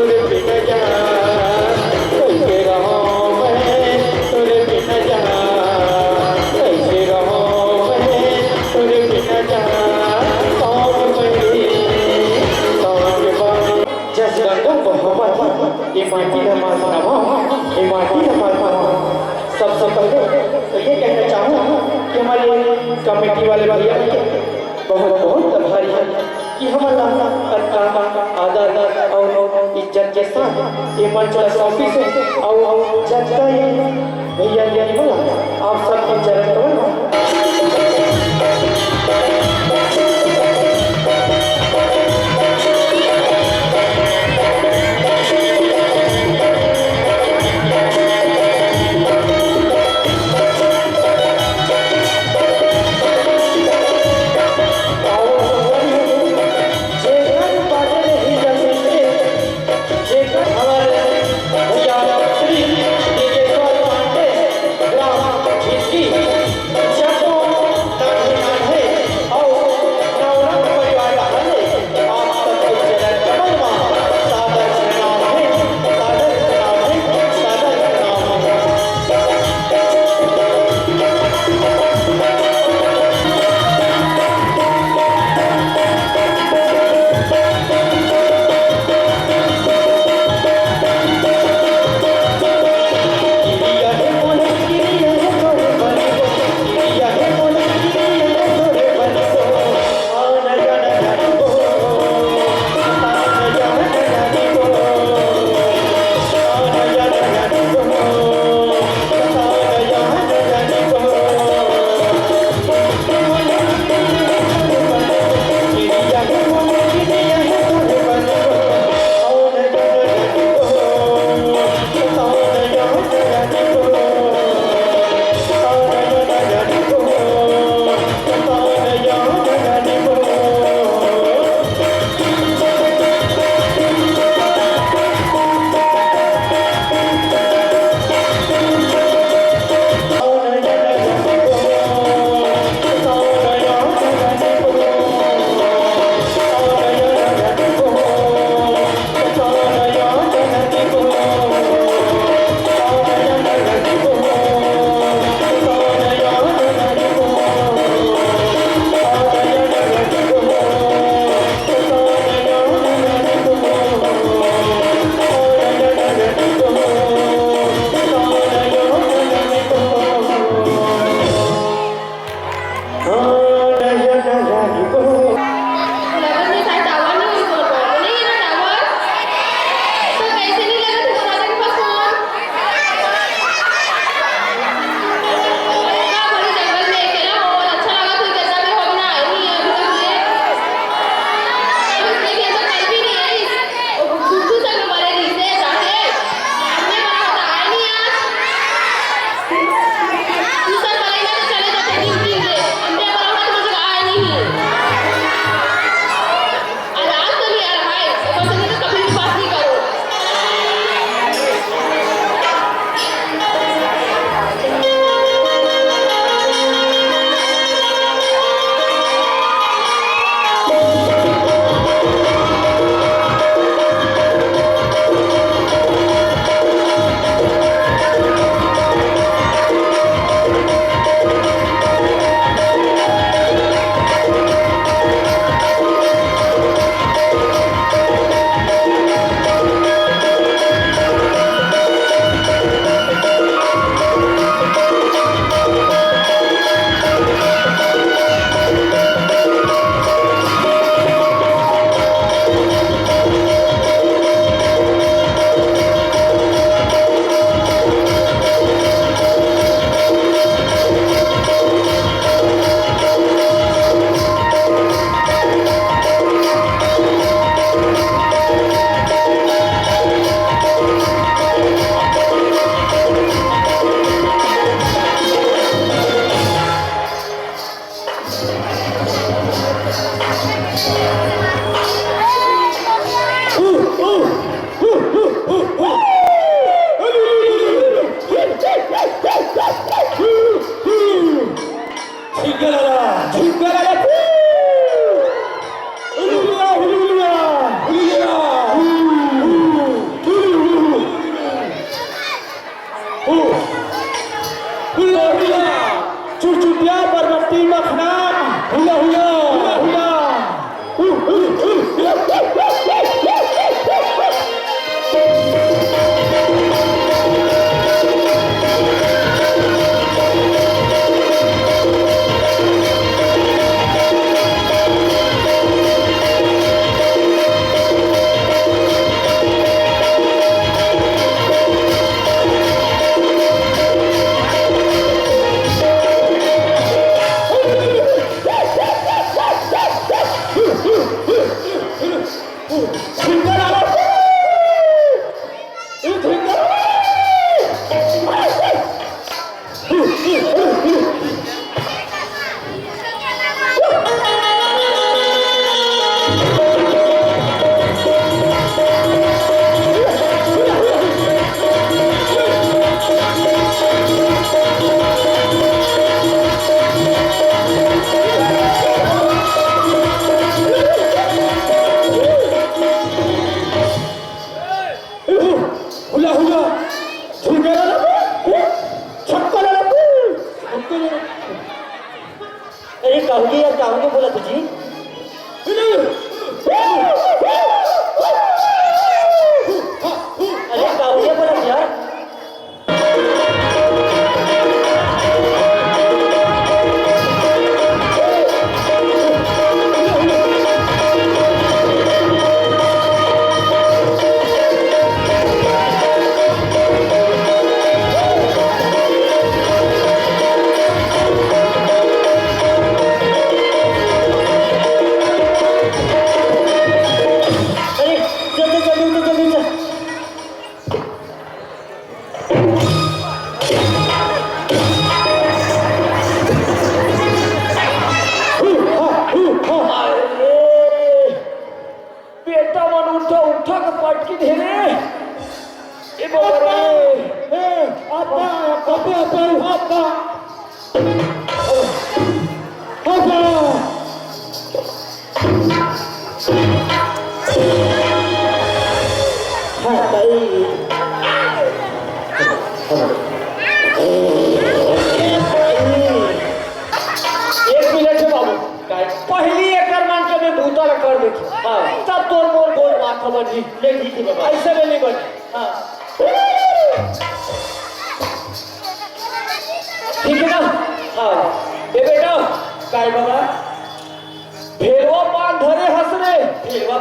तुरे बिना जान कैसे रहूं मैं तुरे बिना जान कैसे रहूं मैं तुरे बिना जान कौन बनी कौन बनी जस गंगा बहवत ये माटी का मानवा ये माटी का मानवा सबसे पहले तो ये कहना चाहूँ कि हमारे कमेटी वाले भैया बहुत बहुत आभारी है कि हमारा आदर और इज्जत के साथ ये मंच सौंपी से और जनता भैया आप सबके चरण कमल Oh हुला हुला झुकेला लपू छक्काला लपू अरे काहुली यार काहुली बोला तुझी अरे काहुली बोला यार पहली एकर मान के मैं भूतल कर देखी तब तोर मोर गोल माथा बनी ले दी बाबा ऐसे में नहीं बनी ठीक है ना ए बेटा काय बाबा भेलवा पान धरे हंस रे भेलवा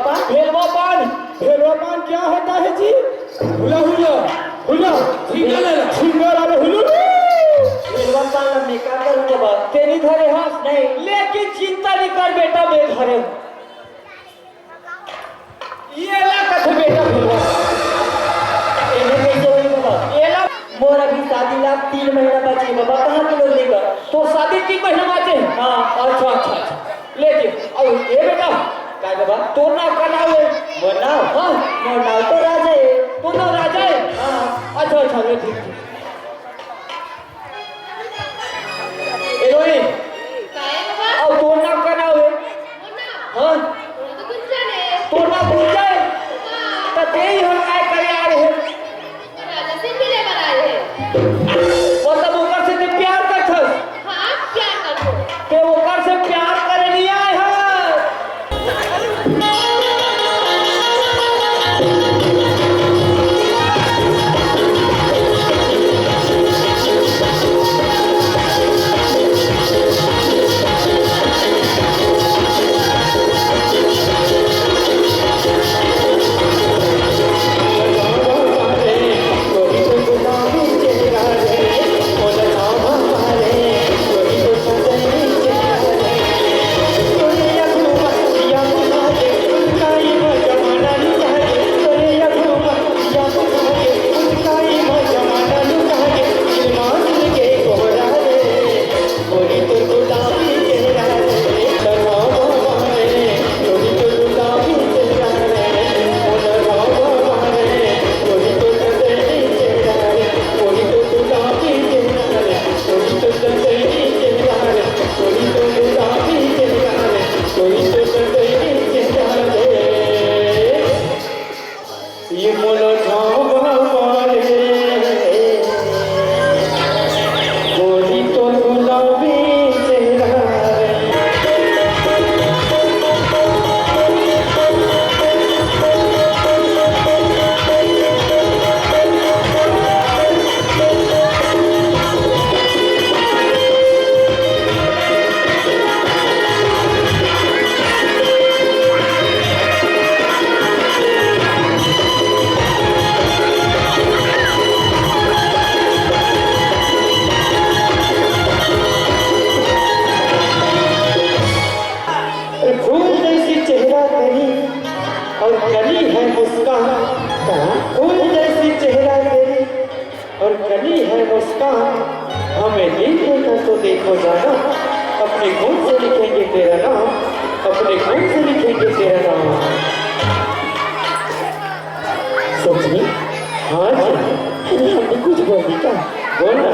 पान क्या होता है जी हुला हुला हुला झिंगर आले हुलू भेलवा पान में क्या करूंगा बा तेरी धरे हंस नहीं लेकिन चिंता नहीं कर बेटा मैं धरे ये ला कथे बेटा भेलवा इन्हें कैसे होई बाबा ये ला मोर अभी शादी ला 3 महीना बची बाबा कहाँ के लोग लेगा तो शादी 3 महीना बाचे अच्छा लेके और ये बेटा काय बाबा तो नाव का नाव है मोर नाव तो राजा है तो नाव राजा है अच्छा ले ठीक रोहिणी और तो नाव का नाव है तो नाव भूल जाए तो ते ही हम काय करे आ रहे हैं मतलब ओकर से ते प्यार करथस ते ओकर से प्यार करे नहीं आए हैं हमें लिखेगा तो देखो जाना अपने खून से लिखेंगे तेरा नाम अपने खून से लिखेंगे तेरा नाम सोचिए हाँ जी हमने कुछ बोल दिया बोलना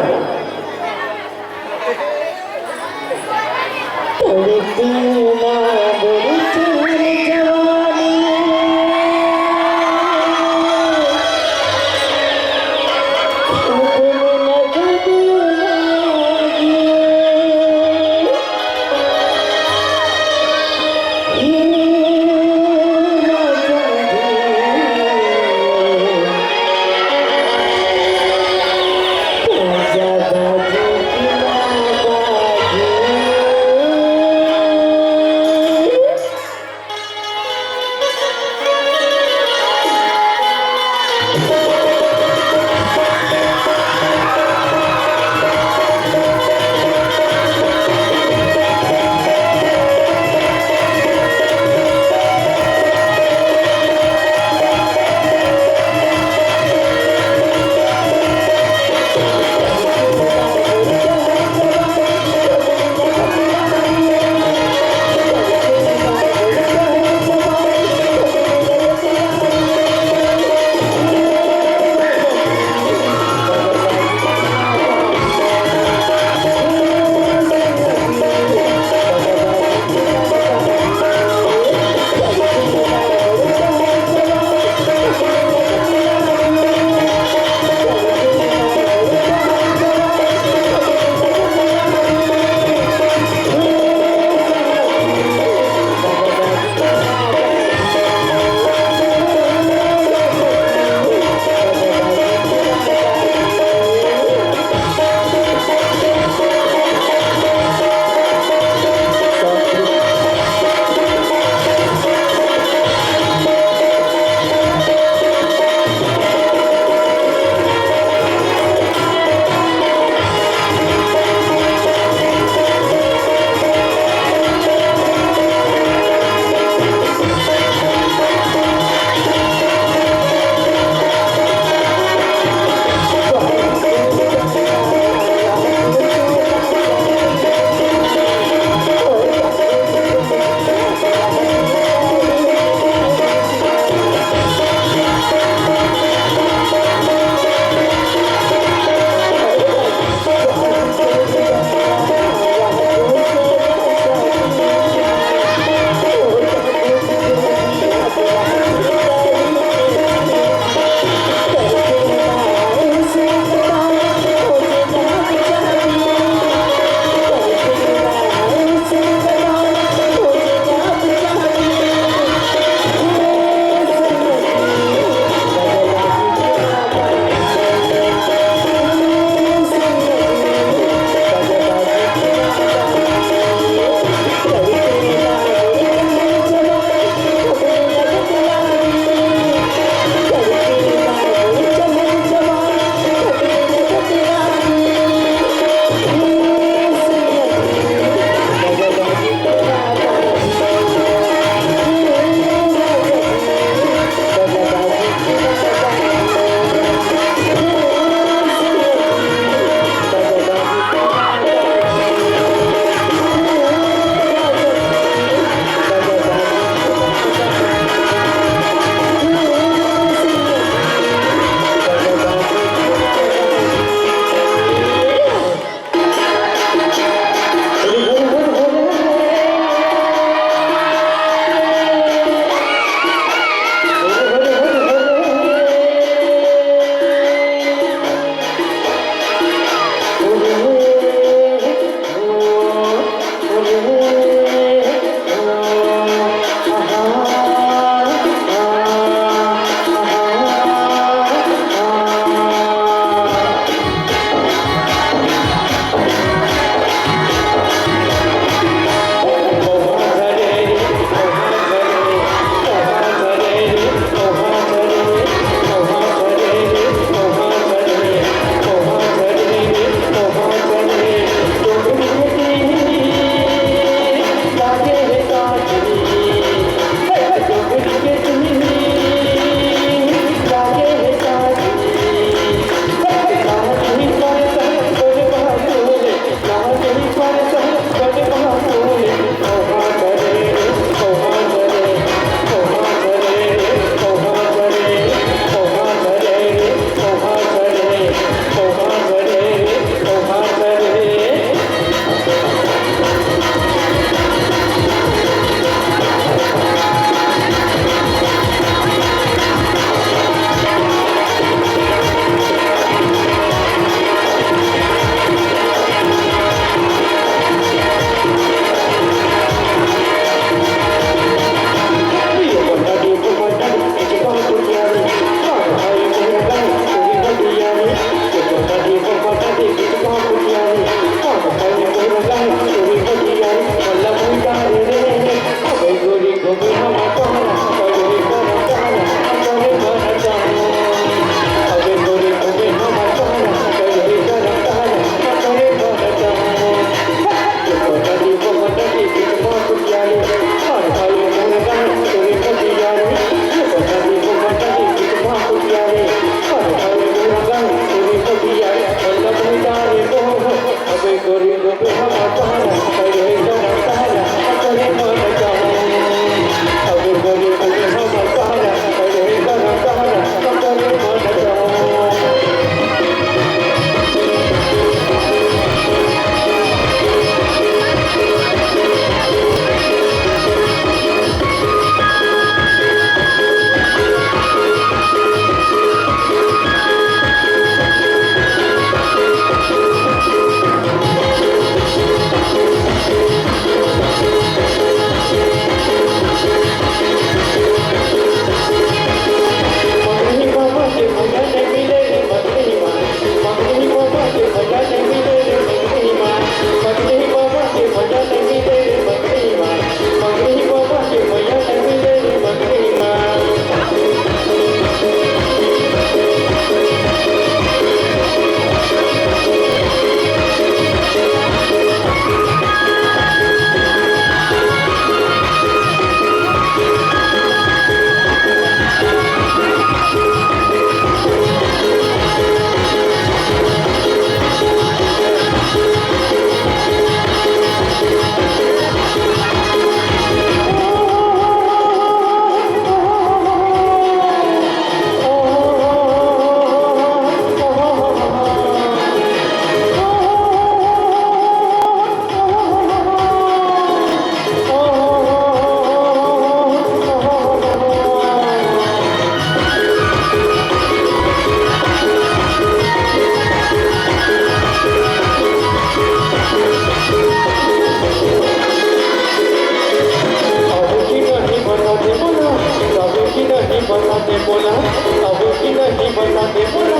दे बोला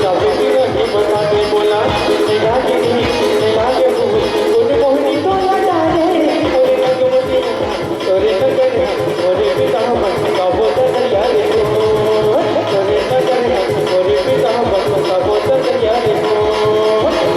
साबे की नहीं बता दे बोला नैना के नहीं नैना के फूल उन मोहनी तो लगा रे ओरे नगमती ओरे नगर ओरे पिता बन का बोतल यार को ओरे नगर ओरे पिता बन का बोतल यार को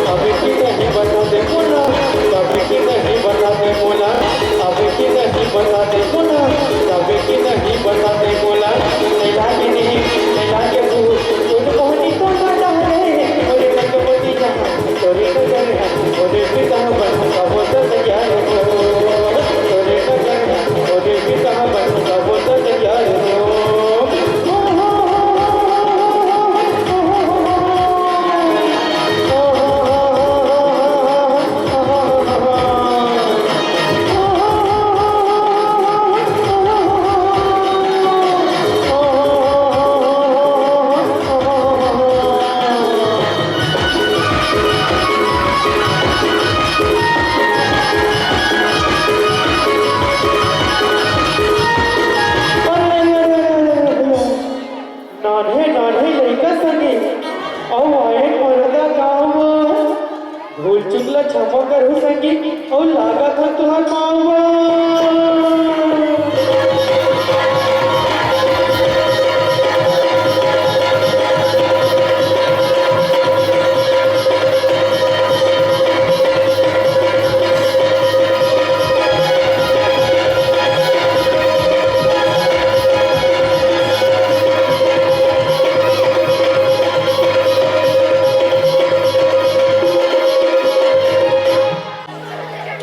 साबे की नहीं बता दे बोला साबे की नहीं बता दे बोला साबे की नहीं बता दे बोला साबे की नहीं बता दे बोला नैना के नहीं नैना के फूल उन मोहनी तो लगा रे ओरे नगमती ओरे नगर ओरे पिता बन का बोतल यार को ओरे नगर ओरे पिता बन का बोतल यार को नान्हे नान्हे लड़का संगे और आए मरदा गाँव भूल चुकला क्षमा करू संगे और लागा था तुहार पाँव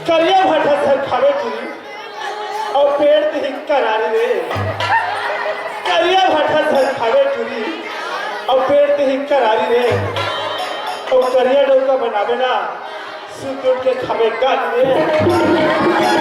करिया भाटा सर खावे चुरी और पेड़ ते ही करारी रे करिया भाटा सर खावे चुरी और पेड़ ते ही करारी रे और करिया डोका बनावे ना सूत उठ के खावे गाली रे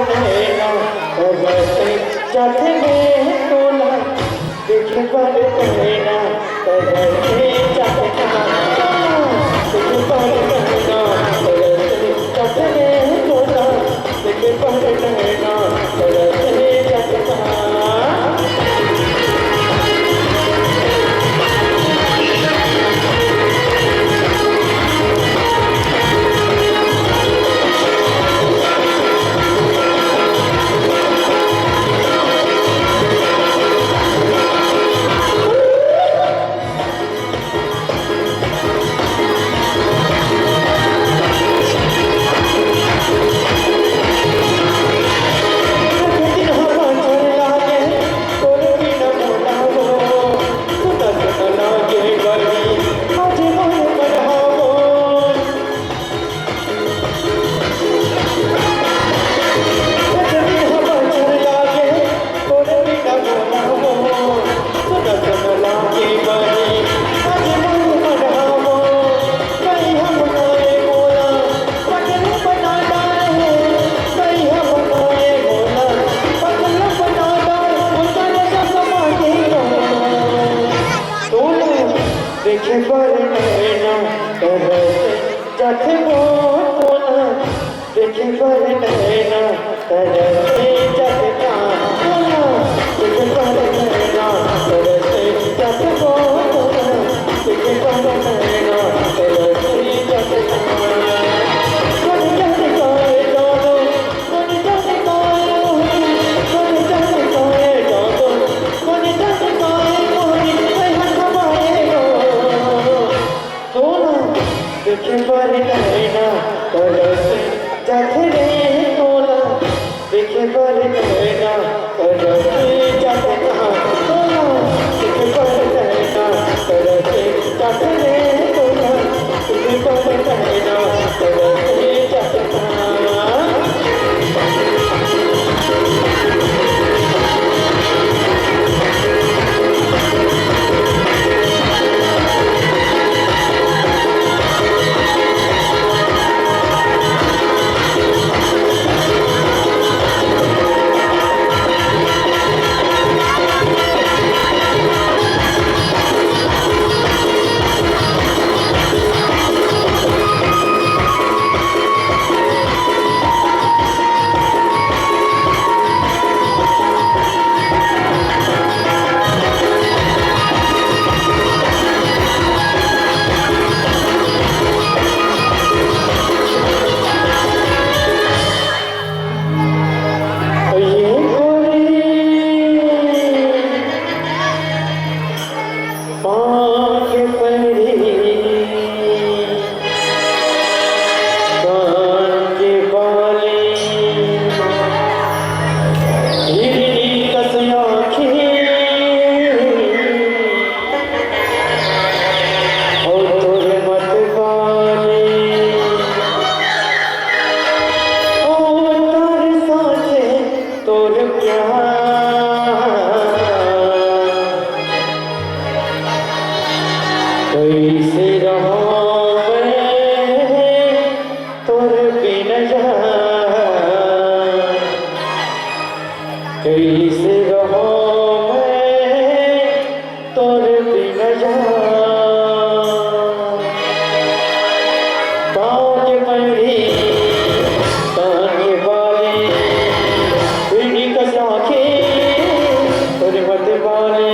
नैना बरसे जाते में तोला देखे पर नैना बरसे जाते देखे पर नैना बरसे जाते में तोला देखे पर नैना बरसे जाते देखे पर नैना बरसे जाते मोला देखे पर नैना बरसे जाते मोला देखे पर नैना बरसे जाते मोला देखे पर नैना बरसे जाते मोला कौन जाने कोई जादू कौन जाने कोई कौन जाने कोई जादू कौन जाने कोई देखे पर नैना बरसे जाते रे तोला देखे पर नैना बरसे जाते तोला देखे पर नैना बरसे जाते रे तोला देखे पर नैना बरसे जाते कैसे रहूं मैं तोर बिन कैसे रहूं मैं तोर बिन पाँव के मणि कान के बाली पीढ़ी कस आँखें तोरे मत बाली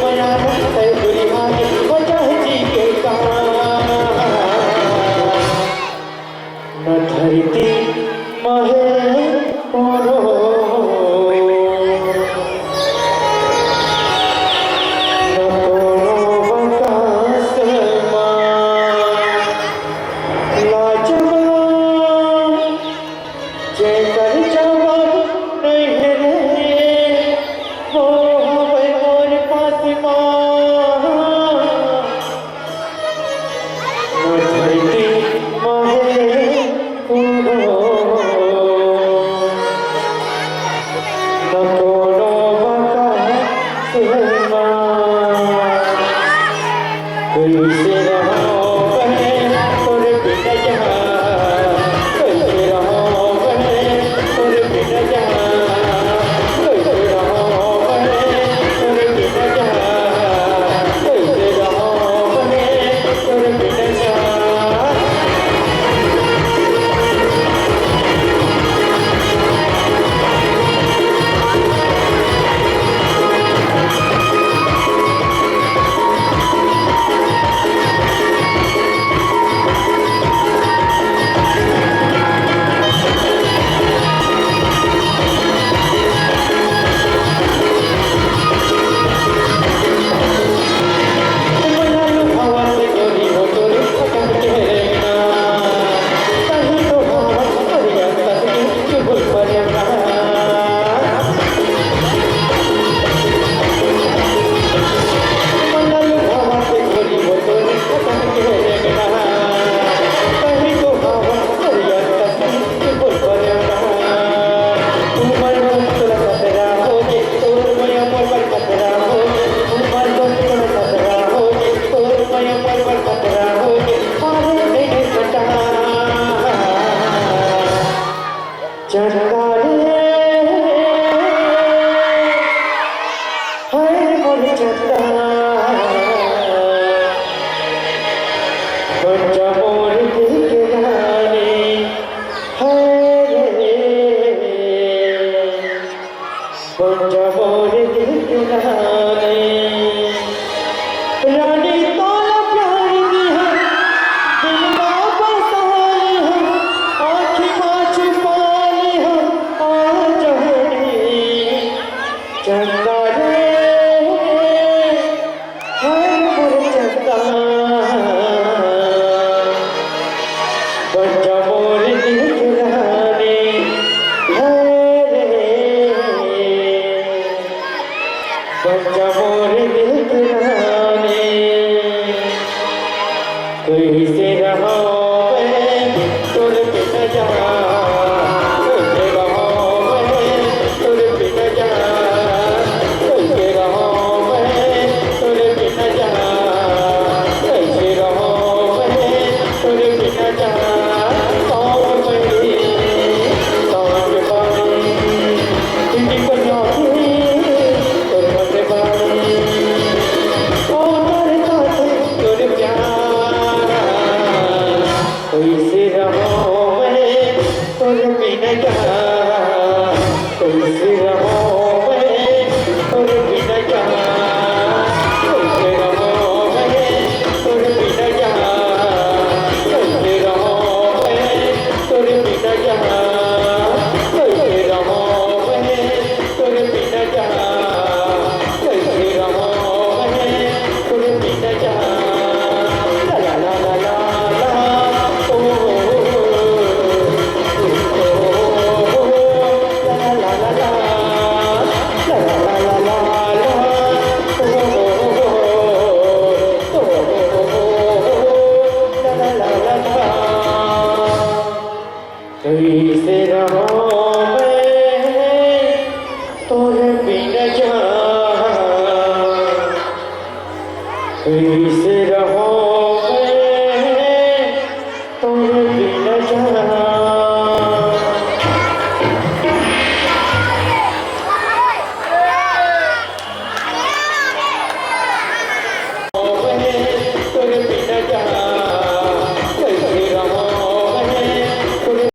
माया है बुरी हानि बचाए जी के काम न धरती महे करो Good job.